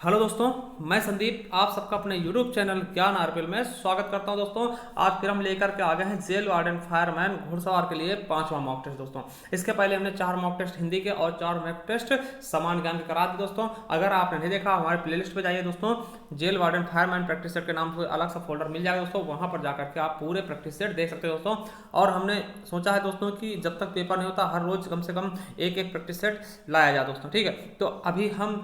Hello दोस्तों, मैं संदीप आप सबका अपने YouTube चैनल ज्ञान आरपीएल में स्वागत करता हूं। दोस्तों आज फिर हम लेकर के आ गए हैं जेल वार्डन फायरमैन घुड़सवार के लिए पांचवा मॉक टेस्ट। दोस्तों इसके पहले हमने 4 मॉक टेस्ट हिंदी के और 4 मॉक टेस्ट सामान्य ज्ञान के करा दिए। दोस्तों अगर आपने नहीं देखा हमारे प्लेलिस्ट पे जाइए दोस्तों, jail warden fireman practice set के नाम से अलग सा फोल्डर मिल जाएगा दोस्तों, वहां पर जाकर के आप पूरे प्रैक्टिस सेट देख सकते हो दोस्तों। और हमने सोचा है दोस्तों कि जब तक पेपर नहीं होता हर रोज कम से कम एक एक प्रैक्टिस सेट लाया जाए दोस्तों। ठीक है, तो अभी हम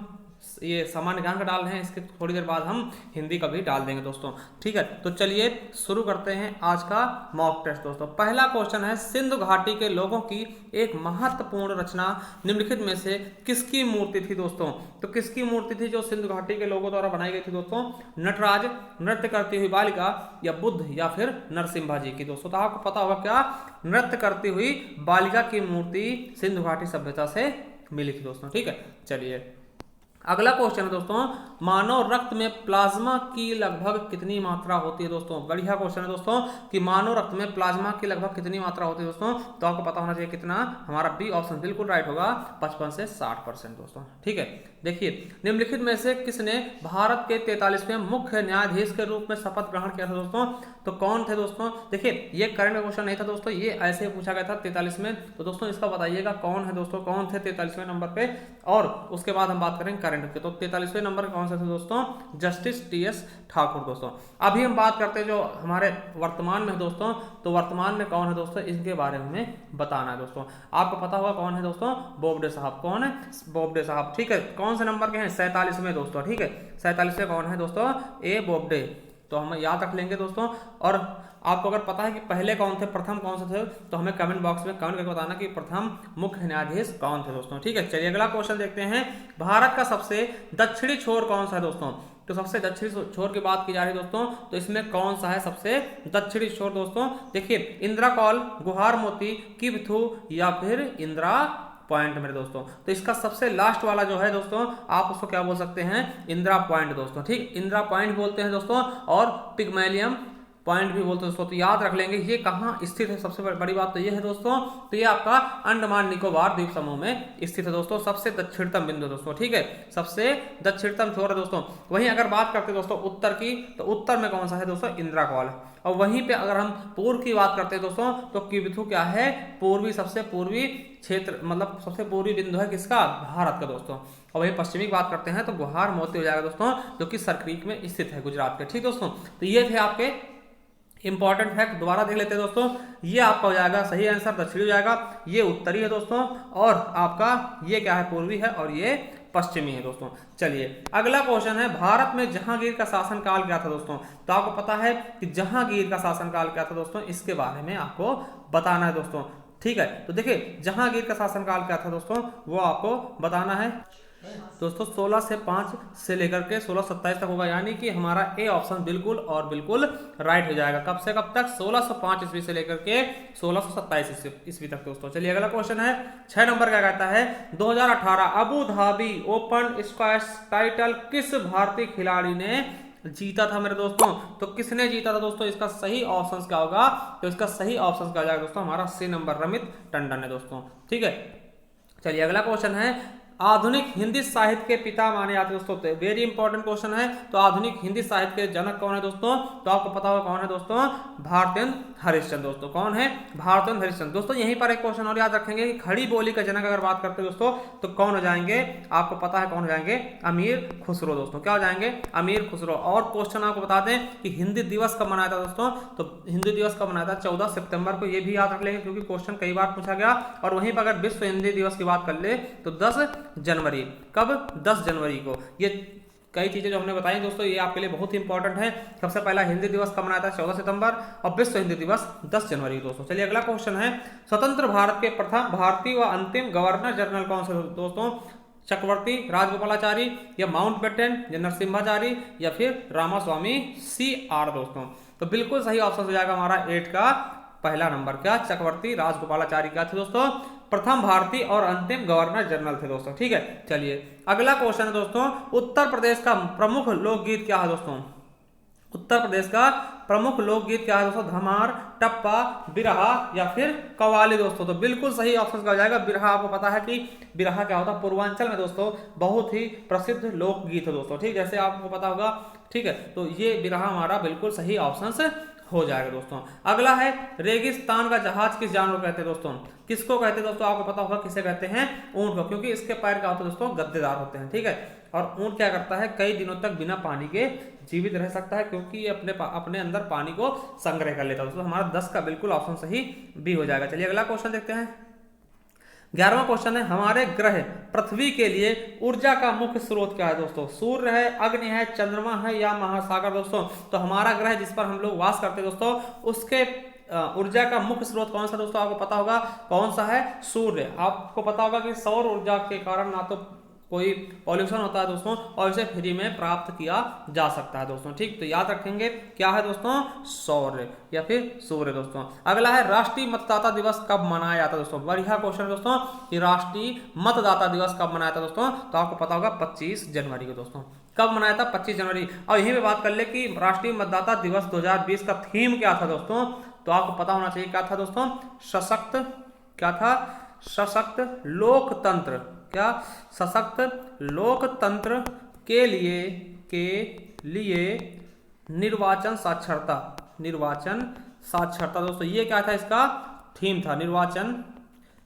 ये सामान्य ज्ञान का डाल रहे हैं, इसके थोड़ी देर बाद हम हिंदी का भी डाल देंगे दोस्तों। ठीक है, तो चलिए शुरू करते हैं आज का मॉक टेस्ट। दोस्तों पहला क्वेश्चन है, सिंधु घाटी के लोगों की एक महत्वपूर्ण रचना निम्नलिखित में से किसकी मूर्ति थी। दोस्तों तो किसकी मूर्ति थी जो सिंधु घाटी के लोगों द्वारा बनाई गई थी। दोस्तों नटराज, नृत्य करती हुई बालिका, या बुद्ध, या फिर नरसिम्हा जी की। दोस्तों तो आपको पता होगा क्या, नृत्य करती हुई बालिका की मूर्ति सिंधु घाटी सभ्यता से मिली थी दोस्तों। ठीक है, चलिए अगला क्वेश्चन है दोस्तों, मानव रक्त में प्लाज्मा की लगभग कितनी मात्रा होती है। दोस्तों बढ़िया क्वेश्चन है दोस्तों कि मानव रक्त में प्लाज्मा की लगभग कितनी मात्रा होती है। दोस्तों तो आपको पता होना चाहिए कितना, हमारा बी ऑप्शन बिल्कुल राइट होगा, 55 से 60% दोस्तों। ठीक है, देखिए निम्नलिखित में से किसने भारत के 43वें मुख्य न्यायाधीश के रूप में शपथ ग्रहण किया था। दोस्तों तो कौन थे। दोस्तों देखिए ये करंट क्वेश्चन नहीं था दोस्तों, ये ऐसे ही पूछा गया था 43 में। तो दोस्तों इसका बताइएगा कौन है दोस्तों, कौन थे 43वें नंबर पे, और उसके बाद हम बात करेंगे करंट के। तो 43वें नंबर कौन से थे दोस्तों, जस्टिस टीएस ठाकुर। दोस्तों अभी हम बात करते हैं जो हमारे वर्तमान में है दोस्तों, तो वर्तमान में कौन है दोस्तों, इनके बारे में हमें बताना है। दोस्तों आपको पता होगा कौन है दोस्तों, बोबडे साहब। कौन है, बोबडे साहब। ठीक है, कौन से नंबर के हैं, 47वें दोस्तों। ठीक है, 47वें कौन है दोस्तों, ए बोबडे। तो हम याद रख लेंगे दोस्तों। और आपको अगर पता है कि पहले कौन थे, प्रथम कौन से थे, तो हमें कमेंट बॉक्स में कमेंट करके बताना कि प्रथम मुख्य न्यायाधीश कौन थे दोस्तों। ठीक है, चलिए अगला क्वेश्चन देखते हैं, भारत का सबसे दक्षिणी छोर कौन सा है। दोस्तों तो सबसे दक्षिणी छोर की बात की जा रही है दोस्तों, तो इसमें कौन सा है सबसे दक्षिणी छोर। दोस्तों देखिए इंदिरा कॉल, गुहार मोती, किबथू, या फिर इंदिरा पॉइंट मेरे दोस्तों। तो इसका सबसे लास्ट वाला जो है दोस्तों, आप उसको क्या बोल सकते हैं, इंदिरा पॉइंट दोस्तों। ठीक, इंदिरा पॉइंट बोलते हैं दोस्तों, और पिग्मेलियम पॉइंट भी बोलते हैं दोस्तों। तो याद रख लेंगे ये कहाँ स्थित है। सबसे बड़ी बात तो ये है दोस्तों, तो ये आपका अंडमान निकोबार द्वीप समूह में स्थित है दोस्तों, सबसे दक्षिणतम बिंदु दोस्तों। ठीक है, सबसे दक्षिणतम छोर है दोस्तों। वहीं अगर बात करते हैं दोस्तों उत्तर की, तो उत्तर में कौन सा है दोस्तों, इंदिरा कॉल। और वहीं पे अगर हम पूर्व की बात करते हैं दोस्तों, तो किबिथु क्या है, पूर्वी, सबसे पूर्वी क्षेत्र, मतलब सबसे पूर्वी बिंदु है किसका, भारत का दोस्तों। और वहीं पश्चिमी की बात करते हैं तो गुहार मोती हो जाएगा दोस्तों, जो कि सरक्रीक में स्थित है गुजरात के। ठीक दोस्तों, तो ये थे आपके इंपॉर्टेंट फैक्ट। दोबारा देख लेते हैं दोस्तों, ये आपका हो जाएगा सही आंसर, दक्षिणी हो जाएगा, ये उत्तरी है दोस्तों, और आपका ये क्या है, पूर्वी है, और ये पश्चिमी है दोस्तों। चलिए अगला क्वेश्चन है, भारत में जहांगीर का शासनकाल क्या था। दोस्तों तो आपको पता है कि जहांगीर का शासनकाल क्या था दोस्तों, इसके बारे में आपको बताना है दोस्तों। ठीक है, तो देखिए जहांगीर का शासनकाल क्या था दोस्तों, वो आपको बताना है दोस्तों। 16 से 5 से लेकर के 1627 तक होगा, यानी कि हमारा ए ऑप्शन बिल्कुल और बिल्कुल राइट हो जाएगा। कब से कब तक, 1605 ईस्वी से लेकर के 1627 ईस्वी तक दोस्तों। चलिए अगला क्वेश्चन है, 6 नंबर का कहता है, 2018 Abu Dhabi open squash title किस भारतीय खिलाड़ी ने जीता था मेरे दोस्तों। तो किसने जीता था दोस्तों, इसका सही ऑप्शन क्या होगा, तो इसका सही ऑप्शन क्या हो जाएगा दोस्तों, हमारा सी नंबर रमित टंडन है दोस्तों। ठीक है, चलिए अगला क्वेश्चन है, आधुनिक हिंदी साहित्य के पिता माने जाते हैं दोस्तों। वेरी इंपॉर्टेंट क्वेश्चन है, तो आधुनिक हिंदी साहित्य के जनक कौन है दोस्तों, तो आपको पता होगा कौन है दोस्तों, भारतेंद्र हरिश्चंद्र दोस्तों। कौन है, भारतेंद्र हरिश्चंद्र। दोस्तों यहीं पर एक क्वेश्चन और याद रखेंगे कि खड़ी बोली का जनक अगर बात करते हैं दोस्तों, तो कौन हो जाएंगे, आपको पता है कौन हो जाएंगे, अमीर खुसरो दोस्तों। क्या हो जाएंगे, अमीर खुसरो। और क्वेश्चन आपको बता दें कि हिंदी दिवस कब मनाया था दोस्तों, तो हिंदी दिवस कब मनाया था, 14 सितंबर को। ये भी याद रख लेंगे क्योंकि क्वेश्चन कई बार पूछा गया। और वहीं पर अगर विश्व हिंदी दिवस की बात कर ले तो 10 जनवरी। कब, 10 जनवरी को। ये कई चीजें जो हमने बताई दोस्तों, ये आपके लिए बहुत ही इंपॉर्टेंट है। सबसे पहला हिंदी दिवस कब मनाया था, 14 सितंबर, और विश्व हिंदी दिवस 10 जनवरी दोस्तों। चलिए अगला क्वेश्चन है, स्वतंत्र भारत के प्रथम भारतीय व अंतिम गवर्नर जनरल कौन से दोस्तों, चक्रवर्ती राजगोपालाचारी, या माउंटबेटन, या नरसिम्हाचारी, या फिर रामास्वामी CR दोस्तों। तो बिल्कुल सही ऑप्शन हो जाएगा हमारा 8 का पहला नंबर, क्या, चक्रवर्ती राजगोपालाचारी क्या थे दोस्तों, प्रथम भारतीय और अंतिम गवर्नर जनरल थे दोस्तों। ठीक है, चलिए अगला क्वेश्चन है दोस्तों, उत्तर प्रदेश का प्रमुख लोकगीत क्या है दोस्तों। उत्तर प्रदेश का प्रमुख लोकगीत क्या है दोस्तों? धमार, टप्पा, बिरहा या फिर कव्वाली दोस्तों। तो बिल्कुल सही ऑप्शन का हो जाएगा बिरहा। आपको पता है कि बिरहा क्या होता है? पूर्वांचल में दोस्तों बहुत ही प्रसिद्ध लोकगीत है दोस्तों, ठीक, जैसे आपको पता होगा, ठीक है। तो ये बिरहा हमारा बिल्कुल सही ऑप्शन हो जाएगा दोस्तों। अगला है रेगिस्तान का जहाज किस जानवर को कहते हैं दोस्तों? किसको कहते हैं दोस्तों? आपको पता होगा किसे कहते हैं? ऊंट को, क्योंकि इसके पैर क्या होते हैं दोस्तों? गद्देदार होते हैं, ठीक है। और ऊंट क्या करता है? कई दिनों तक बिना पानी के जीवित रह सकता है, क्योंकि ये अपने अंदर पानी को संग्रह कर लेता है दोस्तों। हमारा 10 का बिल्कुल ऑप्शन सही भी हो जाएगा। चलिए अगला क्वेश्चन देखते हैं। 11वां क्वेश्चन है, हमारे ग्रह पृथ्वी के लिए ऊर्जा का मुख्य स्रोत क्या है दोस्तों? सूर्य है, अग्नि है, चंद्रमा है या महासागर दोस्तों? तो हमारा ग्रह जिस पर हम लोग वास करते हैं दोस्तों, उसके ऊर्जा का मुख्य स्रोत कौन सा दोस्तों? आपको पता होगा कौन सा है? सूर्य। आपको पता होगा कि सौर ऊर्जा के कारण ना तो कोई पॉल्यूशन होता है दोस्तों, और इसे फ्री में प्राप्त किया जा सकता है दोस्तों, ठीक। तो याद रखेंगे क्या है दोस्तों? सौर्य या फिर सूर्य दोस्तों। अगला है राष्ट्रीय मतदाता दिवस कब मनाया जाता है दोस्तों? बढ़िया क्वेश्चन है दोस्तों कि राष्ट्रीय मतदाता दिवस कब मनाया था दोस्तों? तो आपको पता होगा 25 जनवरी को दोस्तों। कब मनाया था? 25 जनवरी। और यहीं पे बात कर ले कि राष्ट्रीय मतदाता दिवस 2020 का थीम क्या था दोस्तों? तो आपको पता होना चाहिए क्या था दोस्तों? सशक्त, क्या था? सशक्त लोकतंत्र। क्या? सशक्त लोकतंत्र के लिए निर्वाचन साक्षरता। निर्वाचन साक्षरता दोस्तों, ये क्या था? इसका थीम था, निर्वाचन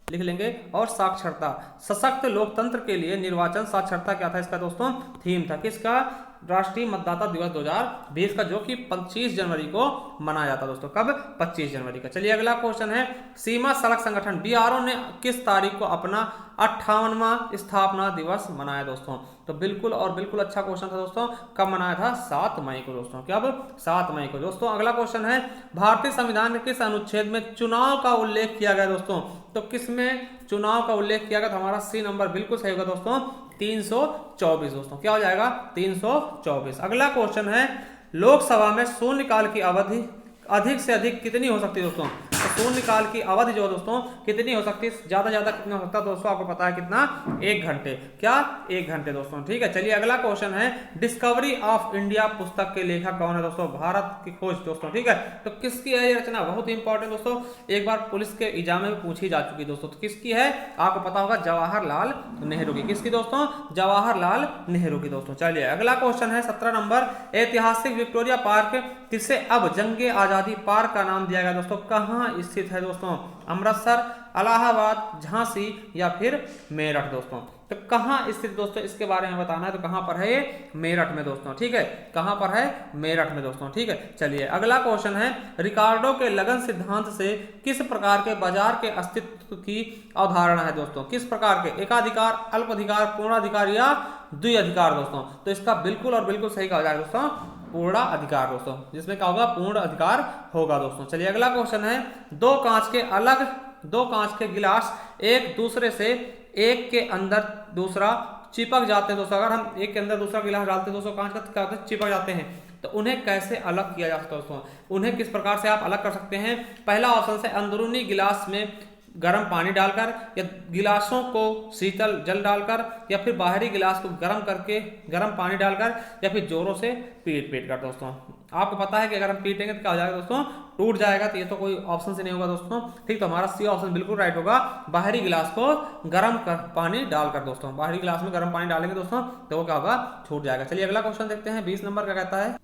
लिख लेंगे, और साक्षरता। सशक्त लोकतंत्र के लिए निर्वाचन साक्षरता क्या था? इसका दोस्तों थीम था। किसका? राष्ट्रीय मतदाता दिवस 2020 का, जो कि 25 जनवरी को मनाया जाता दोस्तों। कब? 25 जनवरी का। चलिए अगला क्वेश्चन है, सीमा सड़क संगठन बीआरओ ने किस तारीख को अपना 58वां स्थापना दिवस मनाया दोस्तों? तो बिल्कुल और बिल्कुल अच्छा क्वेश्चन था दोस्तों। कब मनाया था? 7 मई को दोस्तों। कब? 7 मई को दोस्तों। अगला क्वेश्चन है, भारतीय संविधान के किस अनुच्छेद में चुनाव का उल्लेख किया गया दोस्तों? तो किस में चुनाव का उल्लेख किया गया? तो हमारा सी नंबर बिल्कुल सही होगा दोस्तों, 324 दोस्तों। क्या हो जाएगा? 324। अगला क्वेश्चन है, लोकसभा में शून्यकाल की अवधि अधिक से अधिक कितनी हो सकती है दोस्तों? तो शून्यकाल की अवधि जो है दोस्तों कितनी हो सकती है? ज्यादा ज्यादा कितना हो सकता है दोस्तों? आपको पता है कितना? 1 घंटे। क्या? 1 घंटे दोस्तों, ठीक है। चलिए अगला क्वेश्चन है, डिस्कवरी ऑफ इंडिया पुस्तक के लेखक कौन है दोस्तों? भारत की खोज दोस्तों, ठीक है। तो किसकी है ये रचना? बहुत ही इंपॉर्टेंट दोस्तों, एक बार पुलिस के एग्जाम में पूछी जा चुकी दोस्तों। तो किसकी है? आपको पता होगा जवाहरलाल नेहरू की। किसकी दोस्तों? जवाहरलाल नेहरू की दोस्तों। चलिए अगला क्वेश्चन है 17 नंबर, ऐतिहासिक विक्टोरिया पार्क जिसे अब जंगे आजादी पार्क का नाम दिया गया दोस्तों, कहाँ स्थित है दोस्तों? अमृतसर, इलाहाबाद, झांसी या फिर मेरठ दोस्तों। तो कहाँ स्थित दोस्तों, इसके बारे में बताना है। तो कहाँ पर है ये? मेरठ में दोस्तों, ठीक है। कहाँ पर है? मेरठ में दोस्तों, ठीक है। चलिए अगला क्वेश्चन है, रिकार्डो के लगन सिद्धांत से किस प्रकार के बाजार के अस्तित्व की अवधारणा है दोस्तों? किस प्रकार के? एकाधिकार, अल्पाधिकार, पूर्णाधिकार या द्विअधिकार दोस्तों? तो इसका बिल्कुल और बिल्कुल सही कहा जाए दोस्तों, पूर्ण अधिकार दोस्तों, जिसमें क्या होगा? पूर्ण अधिकार होगा दोस्तों। चलिए अगला क्वेश्चन है, दो कांच के गिलास एक दूसरे से एक के अंदर दूसरा चिपक जाते हैं दोस्तों। अगर हम एक के अंदर दूसरा गिलास डालते हैं दोस्तों, कांच का क्या होता है? चिपक जाते हैं। तो उन्हें कैसे अलग किया जा सकता है दोस्तों? उन्हें किस प्रकार से आप अलग कर सकते हैं? पहला ऑप्शन से अंदरूनी गिलास में गर्म पानी डालकर, या गिलासों को शीतल जल डालकर, या फिर बाहरी गिलास को गर्म पानी डालकर, या फिर जोरों से पीट कर दोस्तों। आपको पता है कि अगर हम पीटेंगे तो क्या हो जाएगा दोस्तों? टूट जाएगा। तो ये तो कोई ऑप्शन से नहीं होगा दोस्तों, ठीक। तो हमारा सी ऑप्शन बिल्कुल राइट होगा, बाहरी गिलास को गर्म पानी डालकर दोस्तों। बाहरी गिलास में गर्म पानी डालेंगे दोस्तों तो वो क्या होगा? छूट जाएगा। चलिए अगला क्वेश्चन देखते हैं, 20 नंबर का कहता है।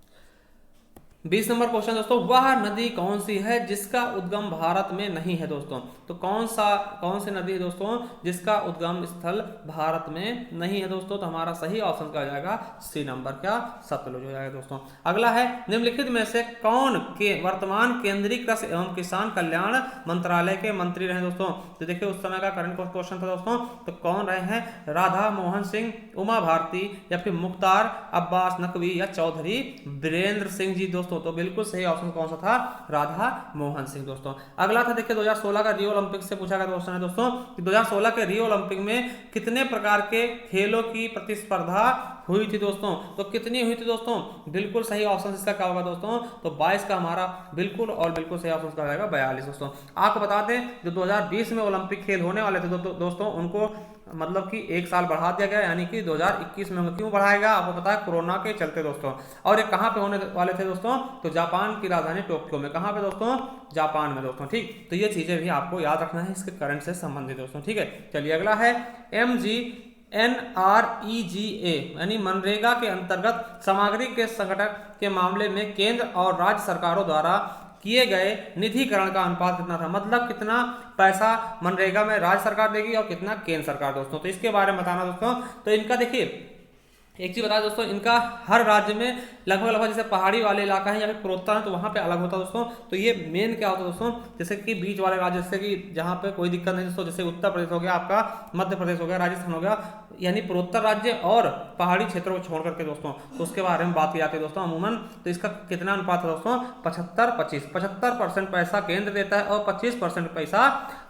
20 नंबर क्वेश्चन दोस्तों, वह नदी कौन सी है जिसका उद्गम भारत में नहीं है दोस्तों? तो कौन सी नदी है दोस्तों जिसका उद्गम स्थल भारत में नहीं है दोस्तों? तो हमारा सही ऑप्शन क्या हो जाएगा? सी नंबर, क्या? सतलुज हो जाएगा दोस्तों। अगला है, निम्नलिखित में से कौन के वर्तमान केंद्रीय कृषि एवं किसान कल्याण मंत्रालय के मंत्री रहे दोस्तों? तो देखिए उस समय का करंट क्वेश्चन था दोस्तों। तो कौन रहे हैं? राधा मोहन सिंह, उमा भारती, या फिर मुख्तार अब्बास नकवी, या चौधरी बीरेंद्र सिंह जी दोस्तों। तो बिल्कुल सही ऑप्शन कौन सा था? राधा मोहन सिंह दोस्तों। अगला था देखिए 2016 का रियो ओलंपिक से पूछा गया क्वेश्चन है दोस्तों कि 2016 के रियो ओलंपिक में कितने प्रकार के खेलों की प्रतिस्पर्धा हुई थी दोस्तों। तो कितनी हुई थी दोस्तों? बिल्कुल सही ऑप्शन इसका क्या होगा दोस्तों? तो 22 का हमारा बिल्कुल और बिल्कुल सही ऑप्शन का हो जाएगा 42 दोस्तों। आपको बता दें जो 2020 में ओलंपिक खेल होने वाले थे दोस्तों उनको मतलब कि एक साल बढ़ा दिया गया, यानी कि 2021 में। क्यों बढ़ाया गया? आपको पता है, कोरोना के चलते दोस्तों। और ये कहाँ पे होने वाले थे दोस्तों? तो जापान की राजधानी टोक्यो में। कहाँ पे दोस्तों? जापान में दोस्तों। ठीक, तो ये चीजें भी आपको याद रखना है इसके करंट से संबंधित दोस्तों। ठीक है, चलिए अगला है MGNREGA यानी मनरेगा के अंतर्गत सामग्री के संगठन के मामले में केंद्र और राज्य सरकारों द्वारा किए गए निधिकरण का अनुपात कितना था? मतलब कितना पैसा मनरेगा में राज्य सरकार देगी और कितना केंद्र सरकार दोस्तों। तो इसके बारे में बताना दोस्तों। तो इनका देखिए एक चीज बता दोस्तों, इनका हर राज्य में लगभग जैसे पहाड़ी वाले इलाका है या फिर पूर्वोत्तर है तो वहां पे अलग होता है दोस्तों। तो ये मेन क्या होता है दोस्तों, जैसे कि बीच वाले राज्य, जैसे कि जहां पे कोई दिक्कत नहीं दोस्तों, जैसे उत्तर प्रदेश हो गया, आपका मध्य प्रदेश हो गया, राजस्थान हो गया, यानी पूर्वोत्तर राज्य और पहाड़ी क्षेत्रों को छोड़ करके दोस्तों, तो उसके बारे में बात की जाती है दोस्तों अमूमन। तो इसका कितना अनुपात है दोस्तों? 75-25। 75% पैसा केंद्र देता है और 25% पैसा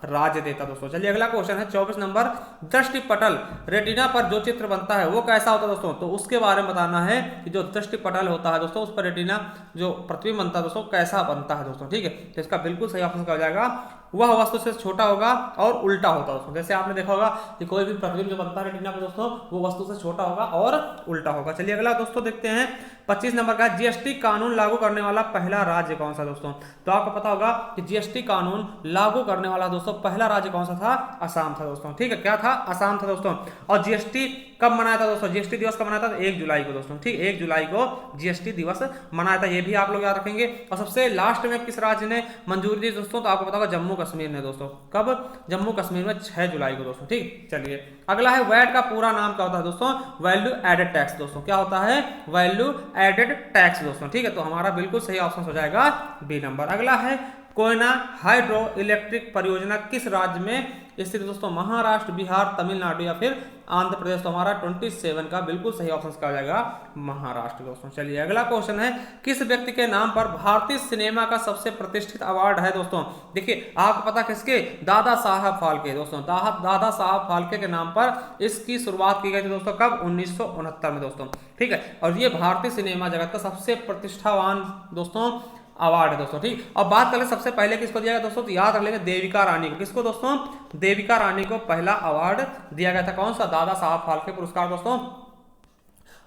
राज्य देता है दोस्तों। चलिए अगला क्वेश्चन है 24 नंबर, दृष्टि पटल रेटिना पर जो चित्र बनता है वो कैसा होता है दोस्तों? तो उसके बारे में बताना है कि जो दृष्टि पटल होता है दोस्तों, उस पर रेटिना जो प्रतिबिंब बनता है दोस्तों कैसा बनता है दोस्तों। ठीक है, तो इसका बिल्कुल सही ऑप्शन क्या हो जाएगा? वह वस्तु से छोटा होगा और उल्टा होता है दोस्तों। जैसे आपने देखा होगा कि कोई भी प्रतिबिंब जो बनता है रेटिना पर दोस्तों वो वस्तु से छोटा होगा और उल्टा होगा। चलिए अगला दोस्तों देखते हैं 25 नंबर का, जीएसटी कानून लागू करने वाला पहला राज्य कौन सा दोस्तों? तो आपको पता होगा कि जीएसटी कानून लागू करने वाला दोस्तों पहला राज्य कौन सा था? असम था दोस्तों। ठीक है, क्या था? असम था दोस्तों। और जीएसटी कब मनाया था दोस्तों? जीएसटी दिवस कब मनाया था? 1 जुलाई को दोस्तों। ठीक, 1 जुलाई को जीएसटी दिवस मनाया था, ये भी आप लोग याद रखेंगे। और सबसे लास्ट में किस राज्य ने मंजूरी दी दोस्तों? तो आपको पता होगा जम्मू कश्मीर ने दोस्तों। कब? जम्मू कश्मीर में 6 जुलाई को दोस्तों। ठीक, चलिए अगला है वैट का पूरा नाम क्या होता है दोस्तों? वैल्यू एडेड टैक्स दोस्तों। क्या होता है? वैल्यू एडेड टैक्स दोस्तों। ठीक है, तो हमारा बिल्कुल सही ऑप्शन हो जाएगा बी नंबर। अगला है कोयना हाइड्रो इलेक्ट्रिक परियोजना किस राज्य में स्थित दोस्तों? महाराष्ट्र, बिहार, तमिलनाडु या फिर आंध्र प्रदेश। तो हमारा 27 का बिल्कुल सही ऑप्शन क्या हो जाएगा? महाराष्ट्र दोस्तों। चलिए अगला क्वेश्चन है, किस व्यक्ति के नाम पर भारतीय सिनेमा का सबसे प्रतिष्ठित अवार्ड है दोस्तों? देखिए आपको पता किसके? दादा साहब फाल्के दोस्तों। दादा साहब फाल्के के नाम पर इसकी शुरुआत की गई थी दोस्तों। कब? 1969 में दोस्तों। ठीक है, और ये भारतीय सिनेमा जगत का सबसे प्रतिष्ठावान दोस्तों अवार्ड है दोस्तों। ठीक, और बात करें सबसे पहले किसको दिया गया दोस्तों? तो याद रख लेंगे देविका रानी को। किसको दोस्तों? देविका रानी को पहला अवार्ड दिया गया था। कौन सा? दादा साहब फाल्के पुरस्कार दोस्तों।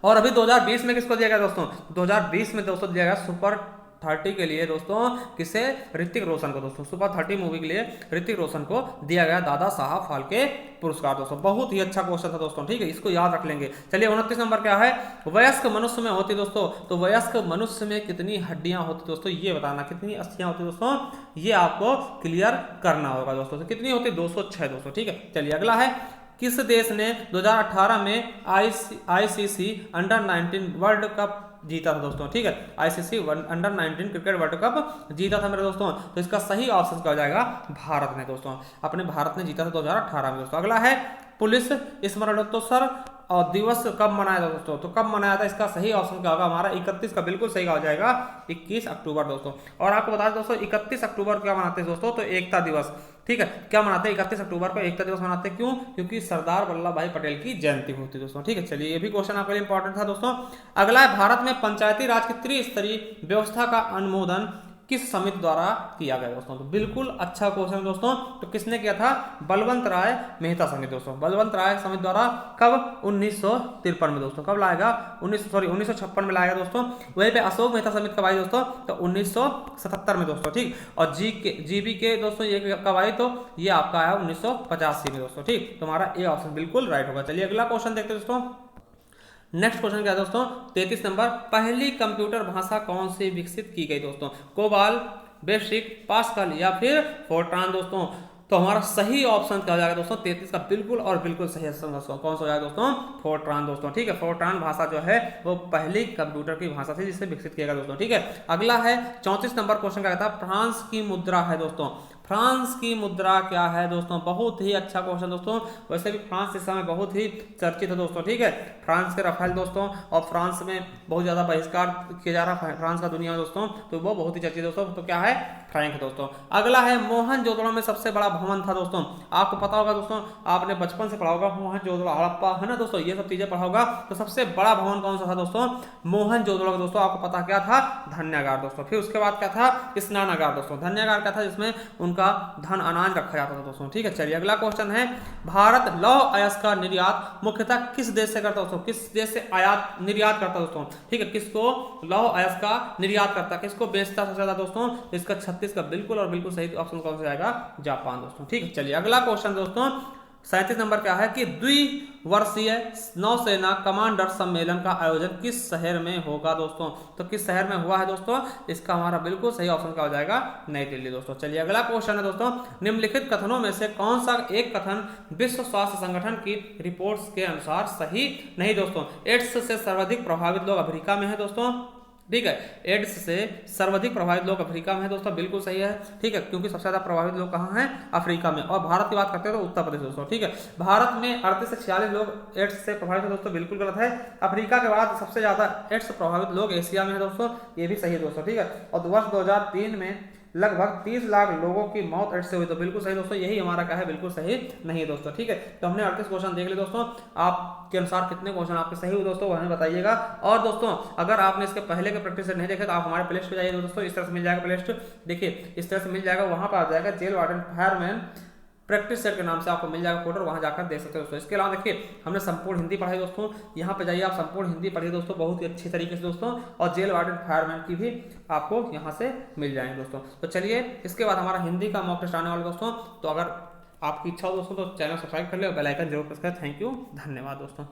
और अभी 2020 में किसको दिया गया दोस्तों? 2020 में दोस्तों दिया गया सुपर 30 के लिए दोस्तों। किसे? ऋतिक रोशन को दोस्तों। सुपर 30 मूवी के लिए ऋतिक रोशन को दिया गया दादा साहब फाल्के पुरस्कार दोस्तों। बहुत ही अच्छा क्वेश्चन था दोस्तों। ठीक है, इसको याद रख लेंगे। चलिए 29 नंबर क्या है? वयस्क मनुष्य में होती दोस्तों। तो वयस्क मनुष्य में कितनी हड्डियां होती दोस्तों? ये बताना। कितनी अस्थियां होती दोस्तों? ये आपको क्लियर करना होगा दोस्तों। तो कितनी होती? 206 दोस्तों। ठीक है, चलिए अगला है, किस देश ने 2018 में आईसीसी अंडर 19 वर्ल्ड कप जीता था दोस्तों? ठीक है, ICC under 19 cricket world cup जीता था मेरे दोस्तों। तो इसका सही ऑप्शन क्या हो जाएगा? भारत ने दोस्तों। अपने भारत ने जीता था 2018 में दोस्तों। अगला है, पुलिस स्मरणोत्सव और दिवस कब मनाया था दोस्तों? तो कब मनाया था? इसका सही ऑप्शन क्या होगा? हमारा 31 का बिल्कुल सही हो जाएगा 21 अक्टूबर दोस्तों। और आपको बता दें दोस्तों 31 अक्टूबर क्या मनाते हैं दोस्तों? तो एकता दिवस। ठीक है, क्या मनाते हैं? 31 अक्टूबर को एकता दिवस मनाते हैं। क्यों? क्योंकि सरदार वल्लभ भाई पटेल की जयंती होती है दोस्तों। ठीक है, चलिए ये भी क्वेश्चन आपके लिए इंपॉर्टेंट था दोस्तों। अगला है, भारत में पंचायती राज की त्रिस्तरीय व्यवस्था का अनुमोदन किस समिति द्वारा किया गया दोस्तों? तो बिल्कुल अच्छा क्वेश्चन दोस्तों। तो किसने किया था? बलवंत राय मेहता समिति दोस्तों। बलवंत राय समिति द्वारा कब? 1953 में दोस्तों। कब लाएगा? 1956 में लाएगा दोस्तों। वहीं पे अशोक मेहता समिति कब आई दोस्तों? तो 1977 में दोस्तों। ठीक, और जीबी के दोस्तों ये कब आई? तो ये आपका आया 1985 में दोस्तों। ठीक, तो हमारा ए ऑप्शन बिल्कुल राइट होगा। चलिए अगला क्वेश्चन देखते हैं दोस्तों। नेक्स्ट क्वेश्चन क्या है दोस्तों? 33 नंबर, पहली कंप्यूटर भाषा कौन सी विकसित की गई दोस्तों? कोबाल, बेसिक, पास्कल या फिर फोर्ट्रान दोस्तों। तो हमारा सही ऑप्शन क्या हो जाएगा दोस्तों? 33 का बिल्कुल और बिल्कुल सही ऑप्शन कौन सा हो जाएगा दोस्तों? फोर्ट्रान दोस्तों। ठीक है, फोर्ट्रान भाषा जो है वो पहली कंप्यूटर की भाषा थी जिसे विकसित किया गया दोस्तों। ठीक है, अगला है 34 नंबर क्वेश्चन क्या था? फ्रांस की मुद्रा है दोस्तों। फ्रांस की मुद्रा क्या है दोस्तों? बहुत ही अच्छा क्वेश्चन दोस्तों। वैसे भी फ्रांस इस समय बहुत ही चर्चित है दोस्तों, ठीक है। फ्रांस के राफेल दोस्तों, और फ्रांस में बहुत ज्यादा बहिष्कार किया जा रहा है फ्रांस का दुनिया में दोस्तों, तो वो बहुत ही चर्चित दोस्तों। तो क्या है? फ्रैंक दोस्तों। अगला है मोहनजोदड़ो में सबसे बड़ा भवन था दोस्तों। आपको पता होगा दोस्तों, आपने बचपन से पढ़ा होगा मोहनजोदड़ो, हड़प्पा, है ना दोस्तों, ये सब चीजें पढ़ा होगा। तो सबसे बड़ा भवन कौन सा था दोस्तों? मोहनजोदड़ो दोस्तों। आपको पता क्या था? धन्यागार दोस्तों। फिर उसके बाद क्या था? स्नानागार दोस्तों। धन्यागार क्या था? जिसमें उनका धन अनाज रखा जाता था दोस्तों, ठीक है। चलिए अगला क्वेश्चन है, भारत लौह अयस्क का निर्यात मुख्यतः किस देश से करता दोस्तों? किस देश से आयात निर्यात करता दोस्तों, ठीक है। किसको लौह अयस्क का निर्यात करता, किसको बेचता सबसे ज्यादा दोस्तों? इसका 36 का बिल्कुल और बिल्कुल सही ऑप्शन कौन सा जाएगा? जापान दोस्तों, ठीक है। चलिए अगला क्वेश्चन दोस्तों 37 नंबर क्या है कि द्विवर्षीय नौसेना कमांडर सम्मेलन का आयोजन किस शहर में होगा दोस्तों? तो किस शहर में हुआ है दोस्तों? इसका हमारा बिल्कुल सही ऑप्शन क्या हो जाएगा? नई दिल्ली दोस्तों। चलिए अगला क्वेश्चन है दोस्तों, निम्नलिखित कथनों में से कौन सा एक कथन विश्व स्वास्थ्य संगठन की रिपोर्ट्स के अनुसार सही नहीं दोस्तों? एड्स से सर्वाधिक प्रभावित लोग अफ्रीका में है दोस्तों, ठीक है। एड्स से सर्वाधिक प्रभावित लोग अफ्रीका में है दोस्तों, बिल्कुल सही है, ठीक है, क्योंकि सबसे ज्यादा प्रभावित लोग कहाँ हैं? अफ्रीका में। और भारत की बात करते हैं तो उत्तर प्रदेश दोस्तों, ठीक है। भारत में 38 से 46 लोग एड्स से प्रभावित है दोस्तों, बिल्कुल गलत है। अफ्रीका के बाद सबसे ज्यादा एड्स से प्रभावित लोग एशिया में है दोस्तों, ये भी सही है दोस्तों, ठीक है। और वर्ष 2003 में लगभग 30 लाख लोगों की मौत एड्स से हुई, तो बिल्कुल सही दोस्तों, यही हमारा क्या है? बिल्कुल सही नहीं है दोस्तों, ठीक है। तो हमने 38 क्वेश्चन देख लिए दोस्तों, आपके अनुसार कितने क्वेश्चन आपके सही हुए दोस्तों, वो हमें बताइएगा। और दोस्तों अगर आपने इसके पहले के प्रैक्टिस नहीं देखे तो आप हमारे प्ले लिस्ट पे जाइए दोस्तों, इस तरह से मिल जाएगा प्ले लिस्ट, देखिए इस तरह से मिल जाएगा, वहां पर आ जाएगा jail warden fireman practice set के नाम से आपको मिल जाएगा फोल्डर, वहां जाकर देख सकते हो दोस्तों। इसके अलावा देखिए हमने संपूर्ण हिंदी पढ़ाई दोस्तों, यहाँ पे जाइए आप संपूर्ण हिंदी पढ़िए दोस्तों, बहुत ही अच्छी तरीके से दोस्तों। और जेल वार्डन फायरमैन की भी आपको यहाँ से मिल जाएंगे दोस्तों। तो चलिए इसके बाद हमारा हिंदी का मॉक टेस्ट आने वाला दोस्तों, तो अगर आपकी इच्छा हो दोस्तों तो चैनल सब्सक्राइब कर ले और बेल आइकन जरूर प्रेस करें। थैंक यू, धन्यवाद दोस्तों।